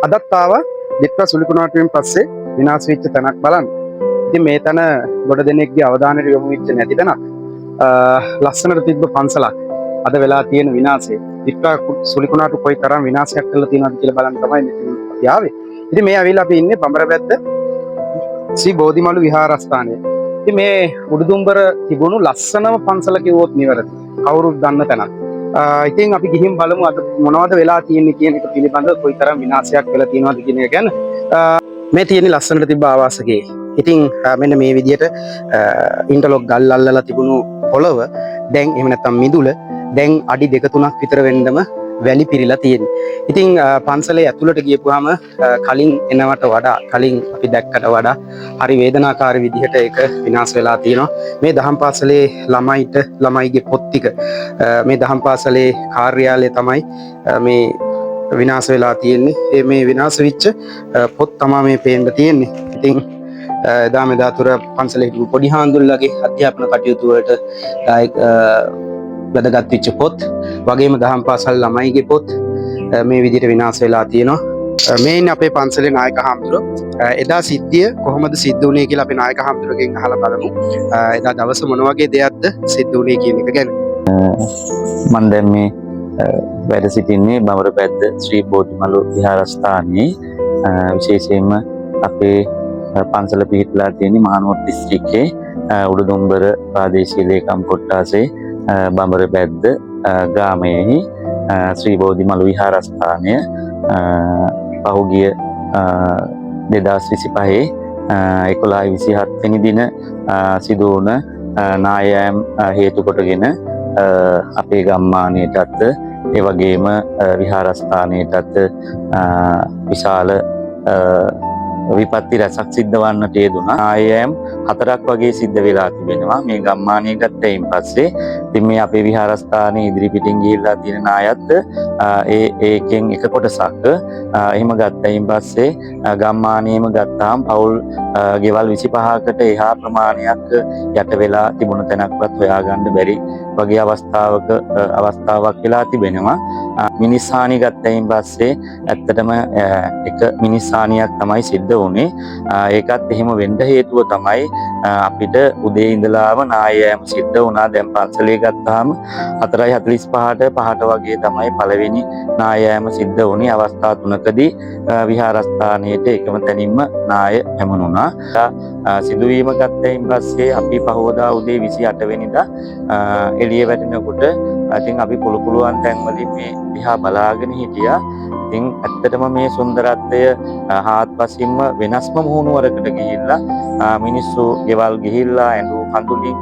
අදත් ආවා විත්වා සුලිකුණාටුවෙන් පස්සේ විනාශ වෙච්ච තැනක් බලන්න. ඉතින් මේ තැන ගොඩ දෙනෙක්ගේ අවධානයට යොමු වෙච්ච නැති තැනක්. ලස්සනට තිබ්බ පන්සලක් අද වෙලා තියෙන විනාශය. විත්වා සුලිකුණාටු කොයි තරම් විනාශයක් කළා තියෙනවද කියලා බලන්න තමයි මෙතන අපි ආවේ. ඉතින් මේ ඇවිල්ලා අපි ඉන්නේ බඹරපැත්ත ශ්‍රී බෝධිමළු විහාරස්ථානයේ. ඉතින් මේ උඩුදුම්බර තිබුණු ලස්සනම පන්සල කිව්වොත් නිවැරදි. කවුරුත් දන්න තැනක්. ඉතින් අපි ගිහින් බලමු අද මොනවද වෙලා තියෙන්නේ කියන එක පිළිබඳව කොයිතරම් විනාශයක් වෙලා තියෙනවද කියන එක ගැන. මේ තියෙන ලස්සනට තිබ්බ ආවාසකේ. ඉතින් මෙන්න මේ විදිහට ඉන්ටර්ලොක් ගල් අල්ලලා තිබුණු පොළව දැන් එහෙම නැත්නම් මිදුල දැන් අඩි 2-3ක් විතර වෙන්නම වැලි පිරීලා තියෙන්නේ. ඉතින් පන්සලේ ඇතුළට ගියපුවාම කලින් එනවට වඩා කලින් අපි දැක්කට වඩා හරි වේදනාකාරී විදිහට ඒක විනාශ වෙලා තියෙනවා. මේ දහම් පාසලේ ළමයිගේ පොත් ටික මේ දහම් පාසලේ කාර්යාලය තමයි මේ විනාශ වෙලා තියෙන්නේ. මේ විනාශ වෙච්ච පොත් තමයි මේ පේන්න තියෙන්නේ. ඉතින් එදා මෙදා තුර පන්සලේ හිටපු පොඩි හාමුදුරුවෝගේ අධ්‍යාපන කටයුතු වලට වැදගත් වෙච්ච පොත් වගේම දහම් පාසල් ළමයිගේ පොත් මේ විදිහට විනාශ වෙලා තියෙනවා. මේ ඉන්නේ අපේ පන්සලේ නායක හාමුදුරුවෝ. එදා සිද්ධිය කොහොමද සිද්ධ වුනේ කියලා අපි නායක හාමුදුරුවෝගෙන් අහලා බලමු. එදා දවස මොන වගේ දෙයක්ද සිද්ධ වුනේ කියන එක ගැන. මම දැන් මේ වැඩ සිටින්නේ බඹරපැත්ත ශ්‍රී බෝධිමළු විහාරස්ථානයේ. විශේෂයෙන්ම අපේ පන්සල පිහිටලා තියෙන මහනුවර දිස්ත්‍රික්කයේ උඩුදුම්බර ප්‍රාදේශීය ලේකම් කොට්ටාසේ බඹරපැත්ත ග්‍රාමයේ ශ්‍රී බෝධිමළු විහාරස්ථානය පහුගිය 2025 11/27 වෙනි දින සිදු වුණ නායෑම් හේතු කොටගෙන අපේ ගම්මානයටත් ඒ වගේම විහාරස්ථානයටත් විශාල විපත්ති රැසක් සිද්ධ වන්නට යෙදුණා. ආයෑම් 4ක් වගේ සිද්ධ වෙලා තිබෙනවා මේ ගම්මානය ගත්තයින් පස්සේ. ඉතින් මේ අපේ විහාරස්ථානයේ ඉදිරි පිටින් ගිහිල්ලා තියෙන නායත් ඒකෙන් එක කොටසක් එහෙම ගත්තයින් පස්සේ ගම්මානයේම ගත්තාම පවුල් ගෙවල් 25කට එහා ප්‍රමාණයක් යට වෙලා තිබුණ තැනක්වත් හොයාගන්න බැරි වගේ අවස්ථාවක් වෙලා තිබෙනවා. මිනිස් හානි ගත්තයින් පස්සේ ඇත්තටම එක මිනිස් හානියක් තමයි සිද්ධ වුණේ. ඒකත් එහෙම වෙන්න හේතුව තමයි අපිට උදේ ඉඳලාම නායෑම සිද්ධ වුණා. දැන් පන්සලේ ගත්තාම 4:45ට 5ට වගේ තමයි පළවෙනි නායෑම සිද්ධ වුණේ. අවස්ථා 3කදී විහාරස්ථානයේට එකම තැනින්ම නාය පැමුණුණා. සිදුවීම ගත්තයින් පස්සේ අපි පහවදා උදේ 28 වෙනිදා එළිය වැටෙනකොට ඉතින් අපි පුළුවන් තැන්වලින් මේ දිහා බලාගෙන හිටියා. ඉතින් ඇත්තටම මේ සුන්දරත්වය හාත්පසින්ම වෙනස්ම මුහුණුවරකට ගිහිල්ලා මිනිස්සු ගෙවල් ගිහිල්ලා ඇඳු කඳුලින්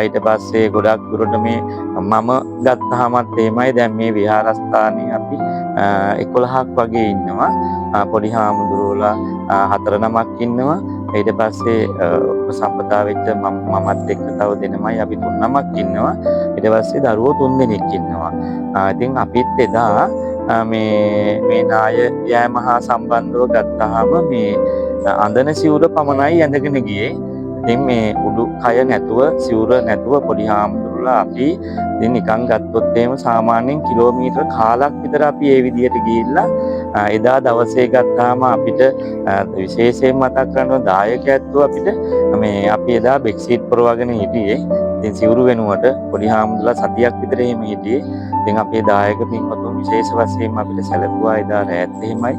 ඊට පස්සේ ගොඩක් දුරට මේ මම ගත්තාමත් එමය දැන් මේ විහාරස්ථානයේ අපි 11ක් වගේ ඉන්නවා. පොඩි හාමුදුරුවෝලා 4 නමක් ඉන්නවා. ඊට පස්සේ සම්පදා වෙච්ච මමත් එක්ක තව දෙනමයි අපි 3 නමක් ඉන්නවා. ඊට පස්සේ දරුවෝ 3 දෙනෙක් ඉන්නවා. ඉතින් අපිත් එදා මේ නාය යෑම හා සම්බන්ධව ගත්තාම මේ අඳන සිවුර පමණයි ඇඳගෙන ගියේ. ඉතින් මේ උඩු කය නැතුව සිවුර නැතුව පොඩි හාමුදුරුවෝලා අපි ඉතින් නිකන් ගත්තොත් එහෙම සාමාන්‍යයෙන් කිලෝමීටර කාලක් විතර අපි ඒ විදිහට ගිහිල්ලා එදා දවසේ ගත්තාම අපිට විශේෂයෙන් මතක් කරනවා දායකයන්ව අපිට මේ අපි එදා බෙක්සීට් පොරවගෙන හිටියේ. ඉතින් සිවුරු වෙනුවට පොඩි හාමුදුරුවෝලා සතියක් විතර එහෙම හිටියේ. ඉතින් අපේ දායක පින්වතුන් විශේෂ වශයෙන් අපිට සැලකුවා එදා රැත් එහෙමයි.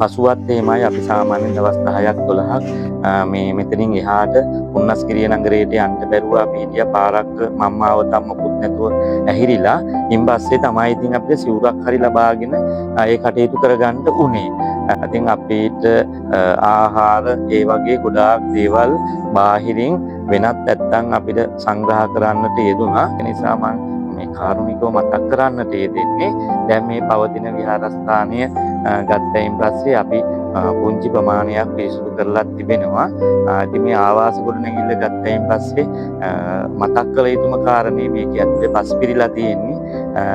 පසුවත් එහෙමයි අපි සාමාන්‍යයෙන් දවස් 10ක් 12ක් මේ මෙතනින් එහාට උන්නස්ගිරිය නගරයට යන්න බැරුව අපි හිටියා. පාරක් මම්මාව තම්මකුත් නැතුව ඇහිරිලා. ඉන් පස්සේ තමයි ඉතින් අපිට සිවුරක් හරි ලබාගෙන ඒ කටයුතු කරගන්න උනේ. ඉතින් අපිට ආහාර ඒ වගේ ගොඩාක් දේවල් බාහිරින් වෙනත් නැත්තම් අපිට සංග්‍රහ කරන්නට යෙදුණා. ඒ නිසා මම මේ කාරුණිකව මතක් කරන්නට යෙදෙන්නේ දැන් මේ පවතින විහාරස්ථානය ගත්තයින් පස්සේ අපි පුංචි ප්‍රමාණයක් පිරිසුදු කරලා තිබෙනවා. ඉතින් මේ ආවාස ගොඩනැගිල්ල ගත්තයින් පස්සේ මතක් කළ යුතුම කාරණේ මේක ඇතුලේ පස් පිරීලා තියෙන්නේ.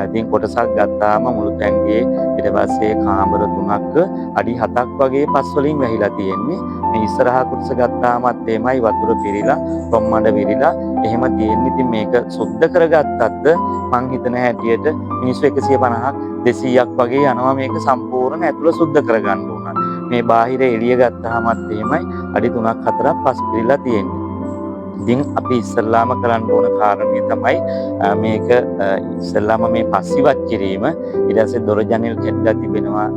ඉතින් කොටසක් ගත්තාම මුළු තැන්ගේ ඊට පස්සේ කාමර 3ක් අඩි 7ක් වගේ පස් වලින් වැහිලා තියෙන්නේ. මේ ඉස්සරහා කොටස ගත්තාමත් එමයයි වතුර පිරීලා කොම්මඩ විරිලා එහෙම තියෙන්නේ. ඉතින් මේක සුද්ධ කරගත්තත් මං හිතන හැටියට මිනිස්සු 150ක් 200ක් වගේ යනවා මේක සම්පූර්ණ ඇතුළ සුද්ධ කරගන්න උනා. මේ බාහිර එළිය ගත්තාමත් එහෙමයි අඩි 3ක් 4ක් පස් පිරීලා තියෙන්නේ. ඉතින් අපි ඉස්සල්ලාම කරන්න ඕන කාරණේ තමයි මේක ඉස්සල්ලාම මේ පස්සිවත් කිරීම. ඊට පස්සේ දොර ජනෙල් කැඩලා තිබෙනවා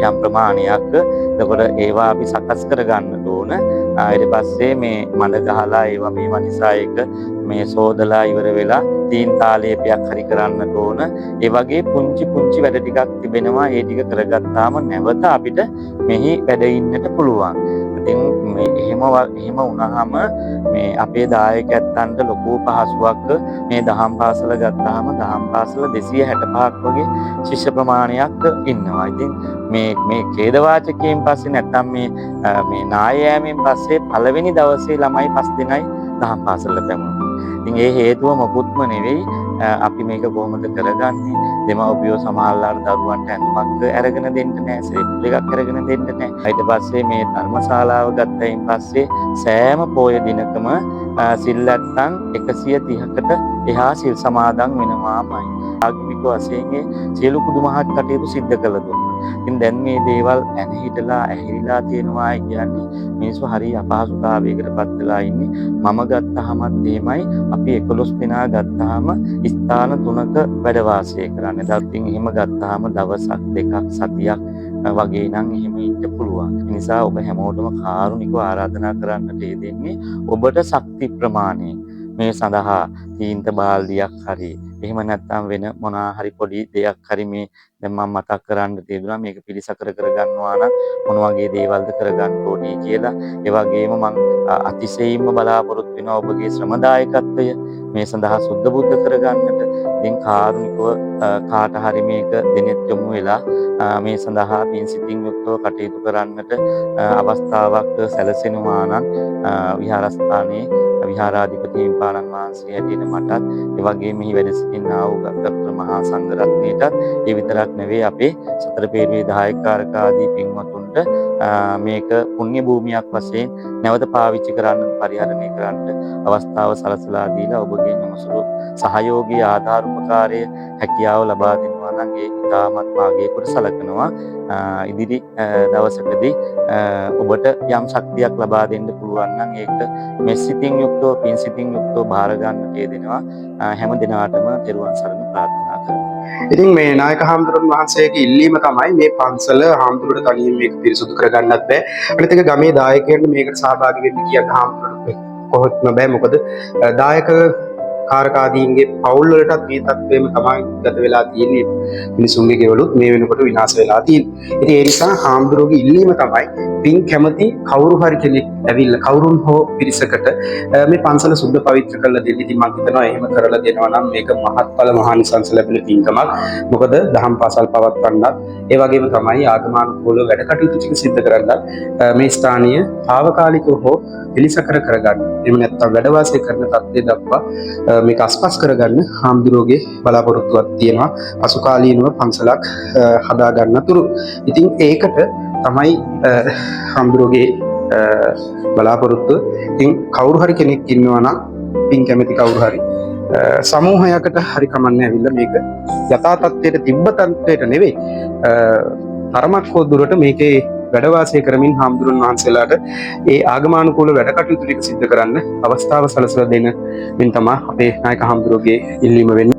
යම් ප්‍රමාණයක්. එතකොට ඒවා අපි සකස් කරගන්න ඕන. ඊට පස්සේ මේ මඩ ගහලා ඒවා මේවා නිසා එක මේ සෝදලා ඉවර වෙලා තීන් තාලේපයක් හරි කරන්නට ඕන. ඒ වගේ පුංචි පුංචි වැඩ ටිකක් තිබෙනවා. ඒ ටික කරගත්තාම නැවත අපිට මෙහි වැඩ ඉන්නට පුළුවන්. ඉතින් මේ එහෙම වුණාම මේ අපේ දායකයන්ට ලොකු පහසුවක්. මේ දහම් පාසල ගත්තාම දහම් පාසල 265ක් වගේ ශිෂ්‍ය ප්‍රමාණයක් ඉන්නවා. ඉතින් මේ ඛේදවාචකයෙන් පස්සේ නැත්තම් මේ නායෑමෙන් පස්සේ පළවෙනි දවසේ ළමයි 5 දෙනයි දහම් පාසලට පැමුණා. ඉතින් ඒ හේතුව මොකුත්ම නෙවෙයි. අපි මේක කොහොමද කරගන්නේ? දෙමව්පියෝ සමහරවල් දරුවන්ට ඇඳුමක් අරගෙන දෙන්න නැහැ, සෙරෙප්පු එකක් අරගෙන දෙන්න නැහැ. ඊට පස්සේ මේ ධර්මශාලාව ගත්තයින් පස්සේ සෑම පොය දිනකම සිල් නැත්තම් 130කට එහා සිල් සමාදන් වෙනවාමයි. ආගමික වශයෙන් සියලු කුදුමහත් කටයුතු සිද්ධ කළ දුන්නා. ඉතින් දැන් මේ දේවල් ඇහිහිටලා ඇහිරිලා තියෙනවා කියන්නේ මිනිස්සු හරි අපහසුතාවයකට පත් වෙලා ඉන්නේ. මම ගත්තාමත් එහෙමයි. අපි 11 දෙනා ගත්තාම ස්ථාන 3ක වැඩ වාසය කරන්නේ. දැන් එහෙම ගත්තාම දවසක් දෙකක් සතියක් වගේ නම් එහෙම ඉන්න පුළුවන්. ඒ නිසා ඔබ හැමෝටම කාරුණිකව ආරාධනා කරන්නට යෙදෙන්නේ ඔබට ශක්ති ප්‍රමාණය මේ සඳහා තීන්ත බාල්දියක් හරි එහෙම නැත්නම් වෙන මොනවා හරි පොඩි දෙයක් හරි මේ දැන් මම මතක් කරන්න තියදුනා මේක පිළිසකර කරගන්නවා නම් මොන වගේ දේවල්ද කරගන්න ඕනේ කියලා. ඒ වගේම මම අතිශයින්ම බලාපොරොත්තු වෙනවා ඔබගේ ශ්‍රමදායකත්වය මේ සඳහා සුද්ධ බුද්ධ කරගන්නට. ඉතින් කාරුණිකව කාට හරි මේක දෙනෙත් යොමු වෙලා මේ සඳහා පින් සිතින් යුක්තව කටයුතු කරන්නට අවස්ථාවක් සැලසෙනවා නම් විහාරස්ථානයේ විහාරාධිපති පාලන් වහන්සේ හැටියට මටත් ඒ වගේම මෙහි වැඩ සිටිනා වූ ගත්තර මහා සංඝ රත්නයටත් ඒ විතරක් නෙවෙයි අපේ සතර පේරුවේ දායකකාරක ආදී පින්වතුන්ට මේක පුණ්‍ය භූමියක් වශයෙන් නැවත පාවිච්චි කරන්න පරිහරණය කරන්න අවස්ථාව සලසලා දීලා ඔබගේ නොමසුරු සහයෝගී ආධාර උපකාරය හැකියාව ලබා දෙනවා නම් ඒ ඉතාමත් මාගේ කොට සලකනවා. ඉදිරි දවසකදී ඔබට යම් ශක්තියක් ලබා දෙන්න පුළුවන් නම් ඒක මේ සිතින් යුක්තව පින් සිතින් යුක්තව බාර ගන්නට යෙදෙනවා. හැම දිනාටම තෙරුවන් සරණ ප්‍රාර්ථනා කරනවා. ඉතින් මේ නායක හාමුදුරන් වහන්සේගේ ඉල්ලීම තමයි මේ පන්සල හාමුදුරුවෝ තනියෙන් මේක පිරිසුදු කරගන්නත් බෑ. අනිත් එක ගමේ දායකයන්ට මේකට සහභාගී වෙන්න කියන හාමුදුරුවෝ කොහොත්ම බෑ. මොකද දායක කාරකාදීන්ගේ පවුල් වලටත් මේ තත්ත්වෙම තමයි ගත වෙලා තියෙන්නේ. මිනිසුන්ගේ ගෙවලුත් මේ වෙනකොට විනාශ වෙලා තියෙන්නේ. ඉතින් ඒ නිසා හාමුදුරුවෝගේ ඉල්ලීම තමයි පින් කැමති කවුරු හරි කෙනෙක් ඇවිල්ලා කවුරුන් හෝ පිරිසකට මේ පන්සල සුද්ධ පවිත්‍ර කරලා දෙන්න. ඉතින් මම හිතනවා එහෙම කරලා දෙනවා නම් මේක මහත්ඵල මහානිසංස ලැබෙන පින්කමක්. මොකද දහම් පාසල් පවත්වන්නත් ඒ වගේම තමයි ආගමනුකූලව වැඩ කටයුතු ටික සිද්ධ කරන්නත් මේ ස්ථානීය తాවකාලිකව හෝ පිළිසකර කරගන්න. එහෙම නැත්නම් වැඩ වාසය කරන තත්ත්වය දක්වා මේක අස්පස් කරගන්න හාමුදුරුවෝගේ බලාපොරොත්තුවක් තියෙනවා. පසු කාලීනව පන්සලක් හදා ගන්නතුරු. ඉතින් ඒකට තමයි හාමුදුරුවෝගේ බලාපොරොත්තුව. ඉතින් කවුරු හරි කෙනෙක් ඉන්නවා නම් පින් කැමති කවුරු හරි සමූහයකට හරි කමන්නේ ඇවිල්ලා මේක යථා තත්ත්වයට තිබ්බ තත්ත්වයට නෙවෙයි තරමක් හෝ දුරට මේකේ වැඩ වාසය කරමින් හාමුදුරන් වහන්සේලාට ඒ ආගමනුකූල වැඩ කටයුතු ටික සිද්ධ කරන්න අවස්ථාව සලසලා දෙන මෙන් තමයි අපේ නායක හාමුදුරුවෝගේ ඉල්ලීම වෙන්නේ.